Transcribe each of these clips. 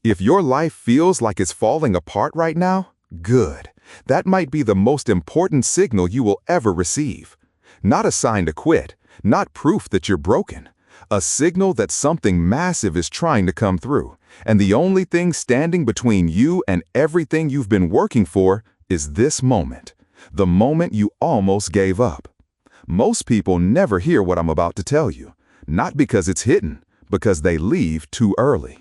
If your life feels like it's falling apart right now, good. That might be the most important signal you will ever receive. Not a sign to quit, not proof that you're broken. A signal that something massive is trying to come through, and the only thing standing between you and everything you've been working for is this moment, the moment you almost gave up. Most people never hear what I'm about to tell you, not because it's hidden, because they leave too early.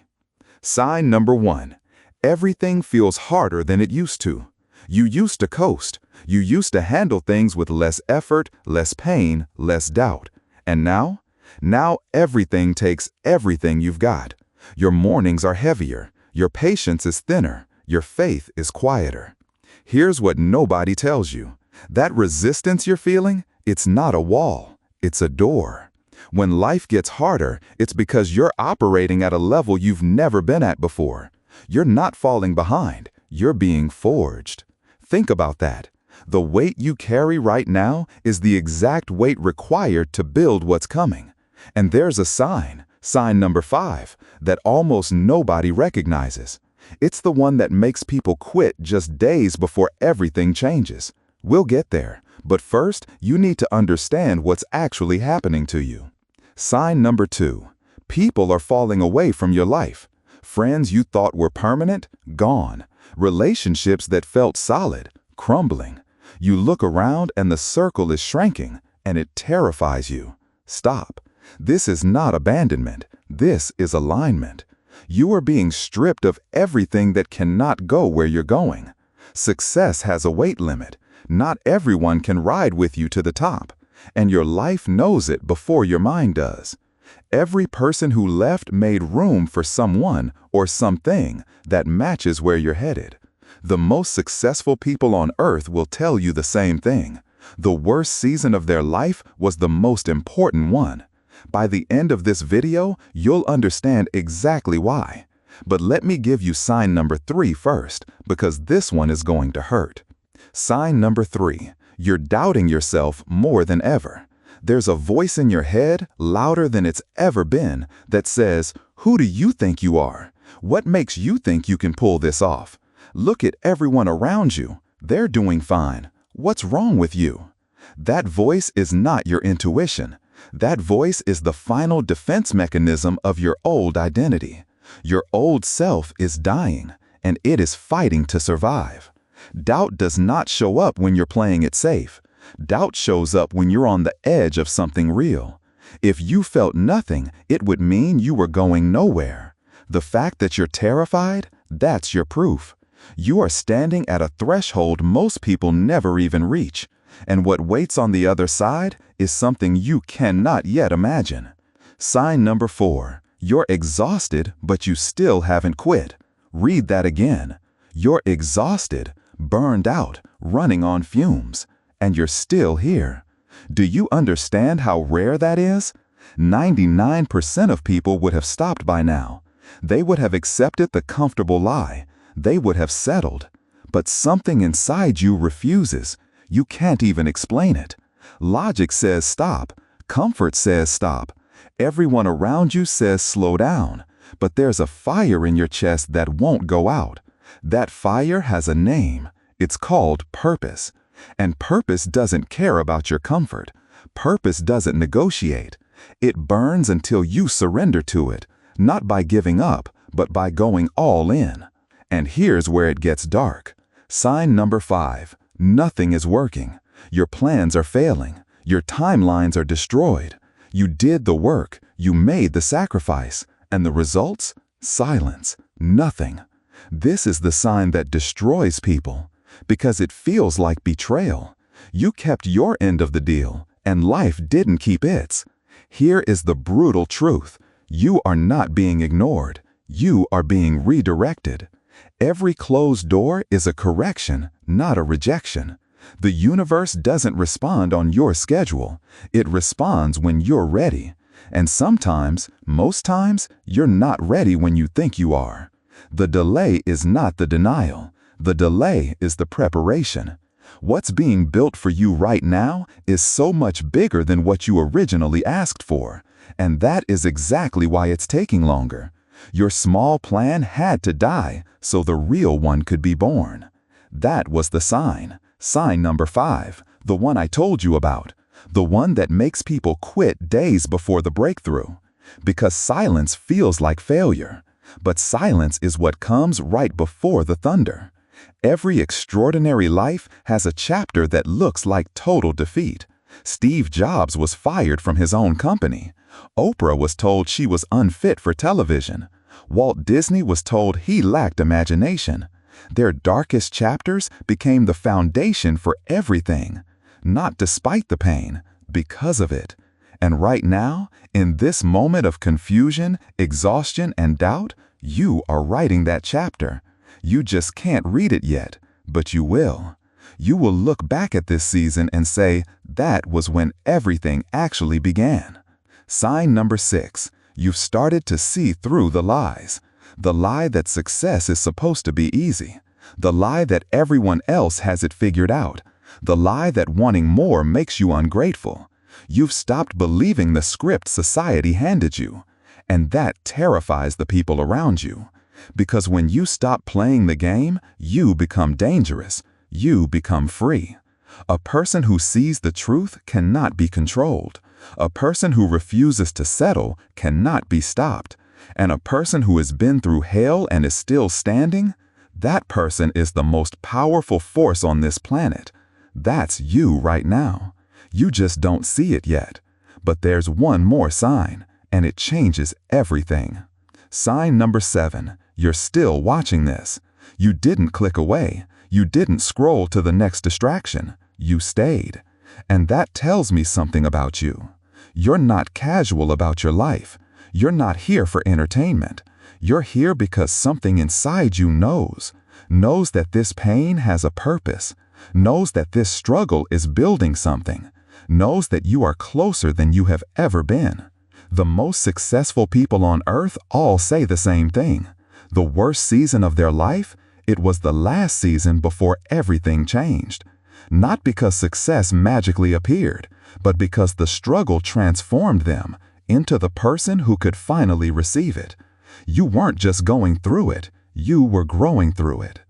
Sign number 1. Everything feels harder than it used to. You used to coast. You used to handle things with less effort, less pain, less doubt. And now? Now everything takes everything you've got. Your mornings are heavier. Your patience is thinner. Your faith is quieter. Here's what nobody tells you. That resistance you're feeling, it's not a wall. It's a door. When life gets harder, it's because you're operating at a level you've never been at before. You're not falling behind. You're being forged. Think about that. The weight you carry right now is the exact weight required to build what's coming. And there's a sign number 5, that almost nobody recognizes. It's the one that makes people quit just days before everything changes. We'll get there, but first, you need to understand what's actually happening to you. Sign number 2. People are falling away from your life. Friends you thought were permanent, gone. Relationships that felt solid, crumbling. You look around and the circle is shrinking, and it terrifies you. Stop. This is not abandonment. This is alignment. You are being stripped of everything that cannot go where you're going. Success has a weight limit. Not everyone can ride with you to the top, and your life knows it before your mind does. Every person who left made room for someone or something that matches where you're headed. The most successful people on earth will tell you the same thing. The worst season of their life was the most important one. By the end of this video, you'll understand exactly why. But let me give you sign number 3 first, because this one is going to hurt. Sign number 3. You're doubting yourself more than ever. There's a voice in your head, louder than it's ever been, that says, "Who do you think you are? What makes you think you can pull this off? Look at everyone around you. They're doing fine. What's wrong with you?" That voice is not your intuition. That voice is the final defense mechanism of your old identity. Your old self is dying, and it is fighting to survive. Doubt does not show up when you're playing it safe. Doubt shows up when you're on the edge of something real. If you felt nothing, it would mean you were going nowhere. The fact that you're terrified, that's your proof. You are standing at a threshold most people never even reach. And what waits on the other side is something you cannot yet imagine. Sign number 4. You're exhausted, but you still haven't quit. Read that again. You're exhausted, burned out, running on fumes, and you're still here. Do you understand how rare that is? 99% of people would have stopped by now. They would have accepted the comfortable lie. They would have settled. But something inside you refuses. You can't even explain it. Logic says stop. Comfort says stop. Everyone around you says slow down. But there's a fire in your chest that won't go out. That fire has a name. It's called purpose. And purpose doesn't care about your comfort. Purpose doesn't negotiate. It burns until you surrender to it, not by giving up, but by going all in. And here's where it gets dark. Sign number 5. Nothing is working. Your plans are failing. Your timelines are destroyed. You did the work. You made the sacrifice. And the results? Silence. Nothing. This is the sign that destroys people, because it feels like betrayal. You kept your end of the deal, and life didn't keep its. Here is the brutal truth. You are not being ignored. You are being redirected. Every closed door is a correction, not a rejection. The universe doesn't respond on your schedule. It responds when you're ready. And sometimes, most times, you're not ready when you think you are. The delay is not the denial. The delay is the preparation. What's being built for you right now is so much bigger than what you originally asked for. And that is exactly why it's taking longer. Your small plan had to die so the real one could be born. That was the sign. Sign number 5, the one I told you about, the one that makes people quit days before the breakthrough. Because silence feels like failure, but silence is what comes right before the thunder. Every extraordinary life has a chapter that looks like total defeat. Steve Jobs was fired from his own company. Oprah was told she was unfit for television. Walt Disney was told he lacked imagination. Their darkest chapters became the foundation for everything. Not despite the pain, because of it. And right now, in this moment of confusion, exhaustion, and doubt, you are writing that chapter. You just can't read it yet, but you will. You will look back at this season and say, that was when everything actually began. Sign number 6, you've started to see through the lies. The lie that success is supposed to be easy. The lie that everyone else has it figured out. The lie that wanting more makes you ungrateful. You've stopped believing the script society handed you. And that terrifies the people around you. Because when you stop playing the game, you become dangerous. You become free. A person who sees the truth cannot be controlled. A person who refuses to settle cannot be stopped. And a person who has been through hell and is still standing, that person is the most powerful force on this planet. That's you right now. You just don't see it yet. But there's one more sign, and it changes everything. Sign number 7, you're still watching this. You didn't click away. You didn't scroll to the next distraction. You stayed. And that tells me something about you. You're not casual about your life. You're not here for entertainment. You're here because something inside you knows that this pain has a purpose, knows that this struggle is building something, knows that you are closer than you have ever been. The most successful people on earth all say the same thing. The worst season of their life, it was the last season before everything changed. Not because success magically appeared, but because the struggle transformed them into the person who could finally receive it. You weren't just going through it, you were growing through it.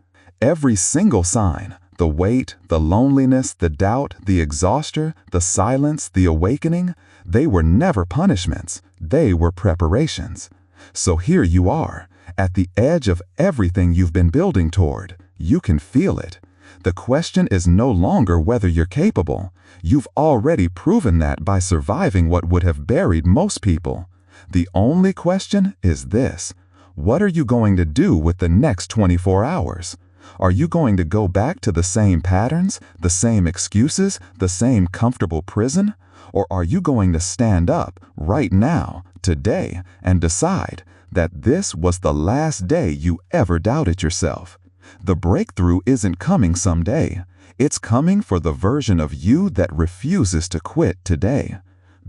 Every single sign, the weight, the loneliness, the doubt, the exhaustion, the silence, the awakening, they were never punishments, they were preparations. So here you are, at the edge of everything you've been building toward. You can feel it. The question is no longer whether you're capable. You've already proven that by surviving what would have buried most people. The only question is this: what are you going to do with the next 24 hours? Are you going to go back to the same patterns, the same excuses, the same comfortable prison? Or are you going to stand up right now, today, and decide that this was the last day you ever doubted yourself? The breakthrough isn't coming someday. It's coming for the version of you that refuses to quit today.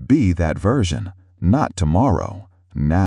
Be that version, not tomorrow, now.